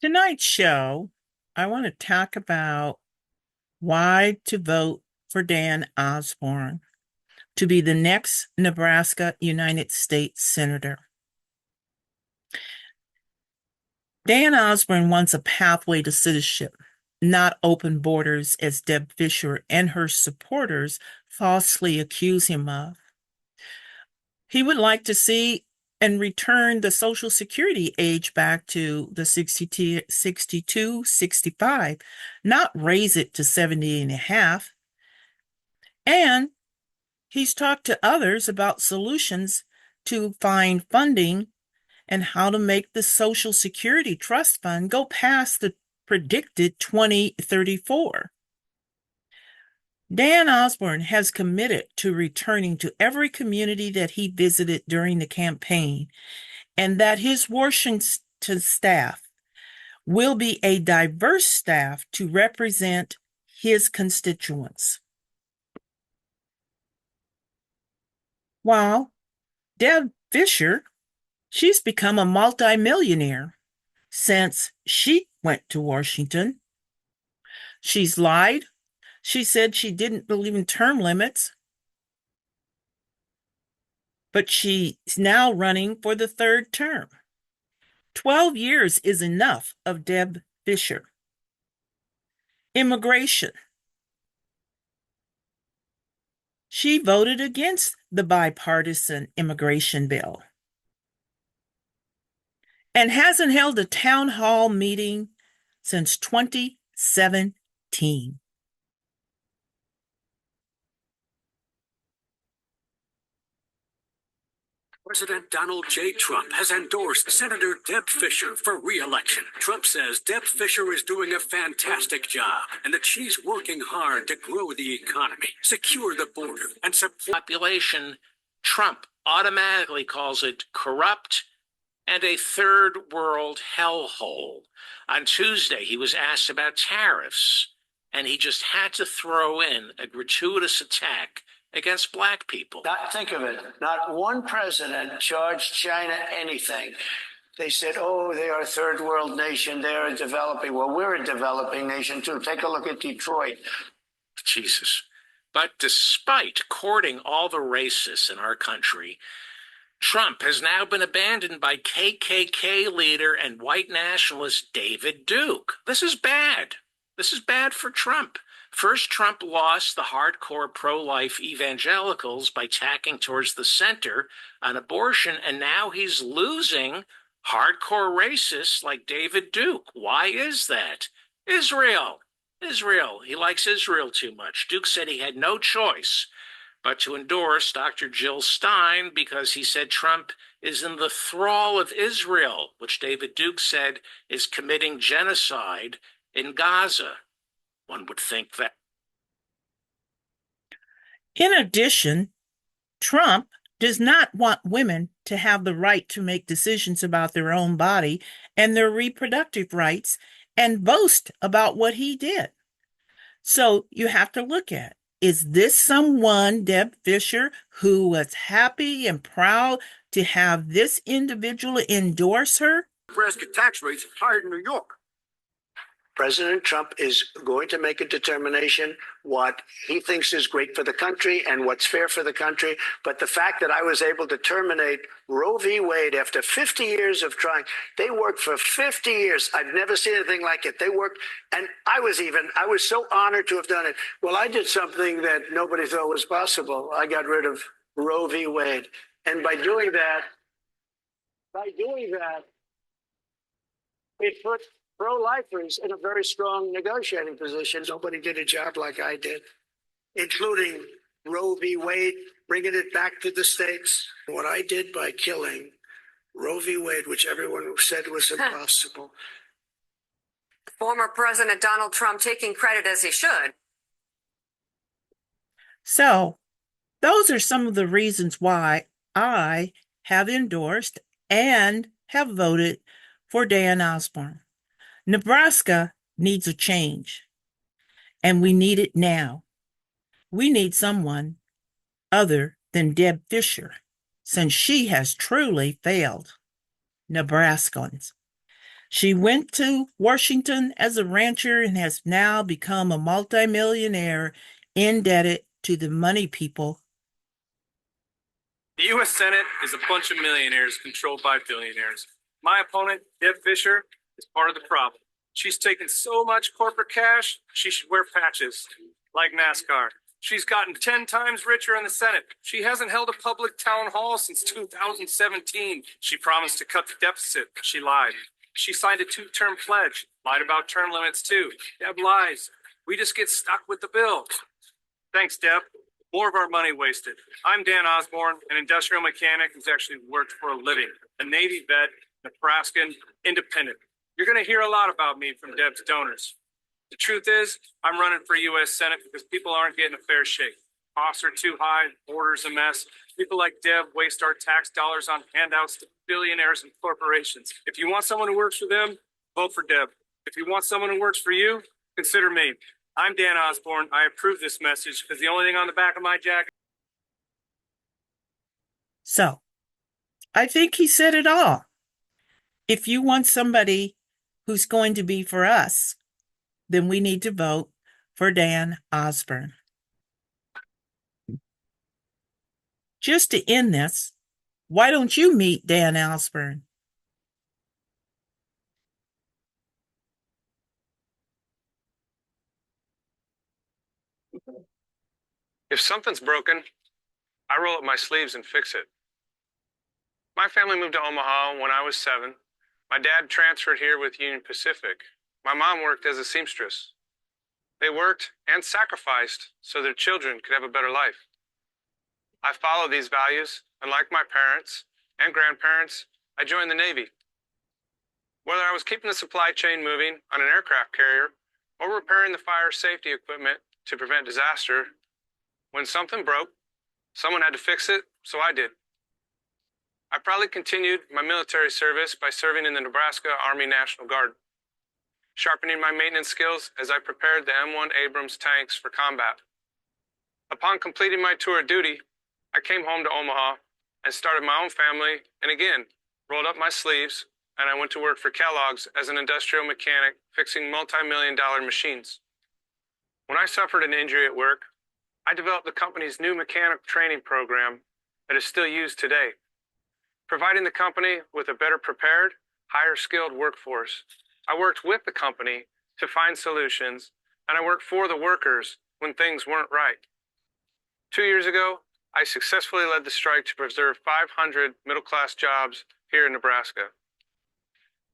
Tonight's show, I want to talk about why to vote for Dan Osborne to be the next Nebraska United States Senator. Dan Osborne wants a pathway to citizenship, not open borders, as Deb Fischer and her supporters falsely accuse him of. He would like to see and return the Social Security age back to the 62, 65, not raise it to 70 and a half. And he's talked to others about solutions to find funding and how to make the Social Security Trust Fund go past the predicted 2034. Dan Osborne has committed to returning to every community that he visited during the campaign, and that his Washington staff will be a diverse staff to represent his constituents. While Deb Fischer, she's become a multi-millionaire since she went to Washington. She's lied. She said she didn't believe in term limits, but she's now running for the third term. 12 years is enough of Deb Fischer. Immigration. She voted against the bipartisan immigration bill and hasn't held a town hall meeting since 2017. President Donald J. Trump has endorsed Senator Deb Fischer for re-election. Trump says Deb Fischer is doing a fantastic job and that she's working hard to grow the economy, secure the border, and support population. Trump automatically calls it corrupt and a third world hellhole. On Tuesday, he was asked about tariffs, and he just had to throw in a gratuitous attack against black people. Think of it. Not one president charged China anything. They said, oh, they are a third world nation. They're a developing. Well, we're a developing nation, too. Take a look at Detroit. Jesus. But despite courting all the racists in our country, Trump has now been abandoned by KKK leader and white nationalist David Duke. This is bad. This is bad for Trump. First, Trump lost the hardcore pro-life evangelicals by tacking towards the center on abortion, and now he's losing hardcore racists like David Duke. Why is that? Israel. He likes Israel too much. Duke said he had no choice but to endorse Dr. Jill Stein because he said Trump is in the thrall of Israel, which David Duke said is committing genocide in Gaza. One would think that. In addition, Trump does not want women to have the right to make decisions about their own body and their reproductive rights and boast about what he did. So you have to look at, is this someone, Deb Fischer, who was happy and proud to have this individual endorse her? Nebraska tax rates higher than New York. President Trump is going to make a determination what he thinks is great for the country and what's fair for the country. But the fact that I was able to terminate Roe v. Wade after 50 years of trying, they worked for 50 years. I've never seen anything like it. They worked, and I was so honored to have done it. Well, I did something that nobody thought was possible. I got rid of Roe v. Wade. And by doing that, it put pro-lifers in a very strong negotiating position. Nobody did a job like I did, including Roe v. Wade, bringing it back to the states. What I did by killing Roe v. Wade, which everyone said was impossible. Former President Donald Trump taking credit as he should. So those are some of the reasons why I have endorsed and have voted for Dan Osborne. Nebraska needs a change, and we need it now. We need someone other than Deb Fischer, since she has truly failed Nebraskans. She went to Washington as a rancher and has now become a multi-millionaire indebted to the money people. The U.S. Senate is a bunch of millionaires controlled by billionaires. My opponent, Deb Fischer, is part of the problem. She's taken so much corporate cash, she should wear patches, like NASCAR. She's gotten 10 times richer in the Senate. She hasn't held a public town hall since 2017. She promised to cut the deficit, but she lied. She signed a 2-term pledge, lied about term limits too. Deb lies. We just get stuck with the bill. Thanks, Deb. More of our money wasted. I'm Dan Osborne, an industrial mechanic who's actually worked for a living, a Navy vet, Nebraskan, independent. You're going to hear a lot about me from Deb's donors. The truth is, I'm running for U.S. Senate because people aren't getting a fair shake. Costs are too high, borders a mess. People like Deb waste our tax dollars on handouts to billionaires and corporations. If you want someone who works for them, vote for Deb. If you want someone who works for you, consider me. I'm Dan Osborne. I approve this message because the only thing on the back of my jacket. So, I think he said it all. If you want somebody who's going to be for us, then we need to vote for Dan Osborne. Just to end this, why don't you meet Dan Osborne? If something's broken, I roll up my sleeves and fix it. My family moved to Omaha when I was 7. My dad transferred here with Union Pacific. My mom worked as a seamstress. They worked and sacrificed so their children could have a better life. I followed these values, and like my parents and grandparents, I joined the Navy. Whether I was keeping the supply chain moving on an aircraft carrier or repairing the fire safety equipment to prevent disaster, when something broke, someone had to fix it, so I did. I probably continued my military service by serving in the Nebraska Army National Guard, sharpening my maintenance skills as I prepared the M1 Abrams tanks for combat. Upon completing my tour of duty, I came home to Omaha and started my own family, and again, rolled up my sleeves, and I went to work for Kellogg's as an industrial mechanic fixing multi-million-dollar machines. When I suffered an injury at work, I developed the company's new mechanic training program that is still used today, providing the company with a better prepared, higher skilled workforce. I worked with the company to find solutions, and I worked for the workers when things weren't right. 2 years ago, I successfully led the strike to preserve 500 middle-class jobs here in Nebraska.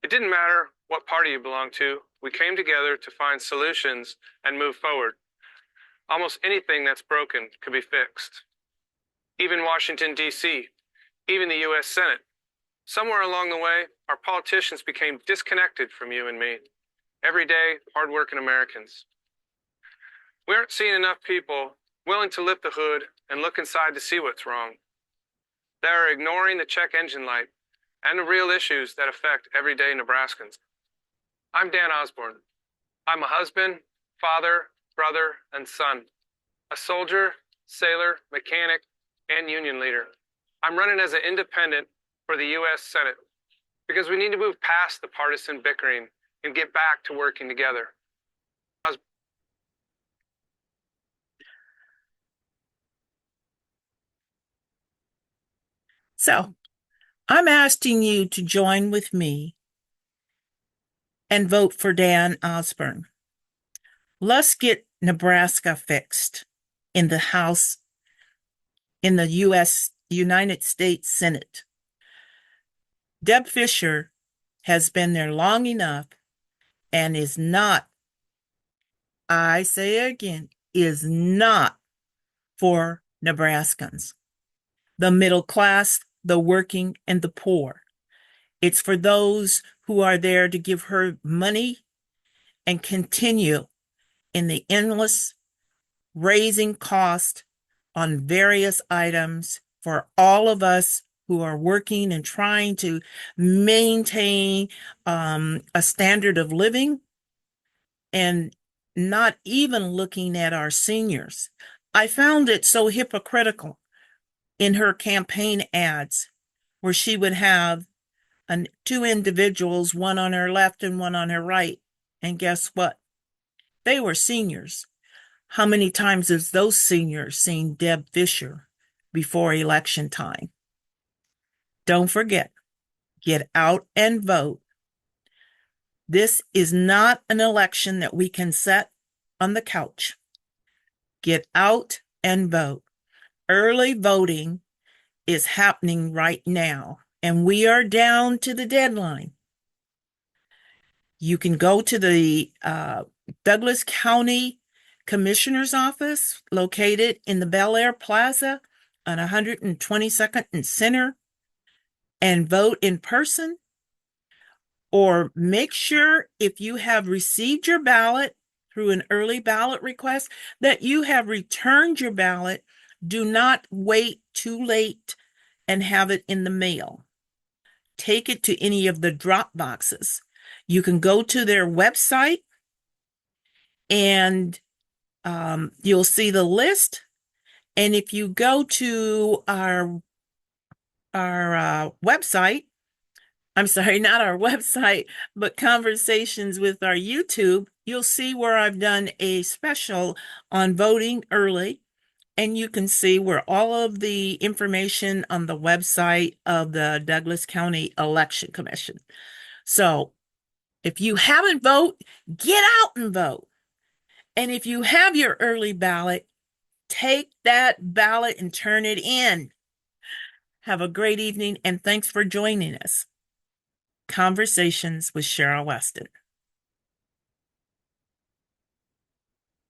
It didn't matter what party you belonged to, we came together to find solutions and move forward. Almost anything that's broken could be fixed. Even Washington, D.C., even the U.S. Senate. Somewhere along the way, our politicians became disconnected from you and me, everyday, hardworking Americans. We aren't seeing enough people willing to lift the hood and look inside to see what's wrong. They are ignoring the check engine light and the real issues that affect everyday Nebraskans. I'm Dan Osborne. I'm a husband, father, brother, and son, a soldier, sailor, mechanic, and union leader. I'm running as an independent for the U.S. Senate because we need to move past the partisan bickering and get back to working together. So, I'm asking you to join with me and vote for Dan Osborne. Let's get Nebraska fixed in the House, in the U.S. United States Senate. Deb Fischer has been there long enough and is not, I say again, is not for Nebraskans, the middle class, the working, and the poor. It's for those who are there to give her money and continue in the endless raising cost on various items for all of us who are working and trying to maintain a standard of living and not even looking at our seniors. I found it so hypocritical in her campaign ads where she would have two individuals, one on her left and one on her right. And guess what? They were seniors. How many times has those seniors seen Deb Fischer before election time? Don't forget, get out and vote. This is not an election that we can set on the couch. Get out and vote. Early voting is happening right now, and we are down to the deadline. You can go to the Douglas County Commissioner's Office located in the Bel Air Plaza on 122nd and Center and vote in person, or make sure if you have received your ballot through an early ballot request that you have returned your ballot. Do not wait too late and have it in the mail. Take it to any of the drop boxes. You can go to their website and you'll see the list. And if you go to our website, I'm sorry, not our website, but Conversations with our YouTube, you'll see where I've done a special on voting early. And you can see where all of the information on the website of the Douglas County Election Commission. So if you haven't voted, get out and vote. And if you have your early ballot, take that ballot and turn it in. Have a great evening, and thanks for joining us. Conversations with Cheryl Weston.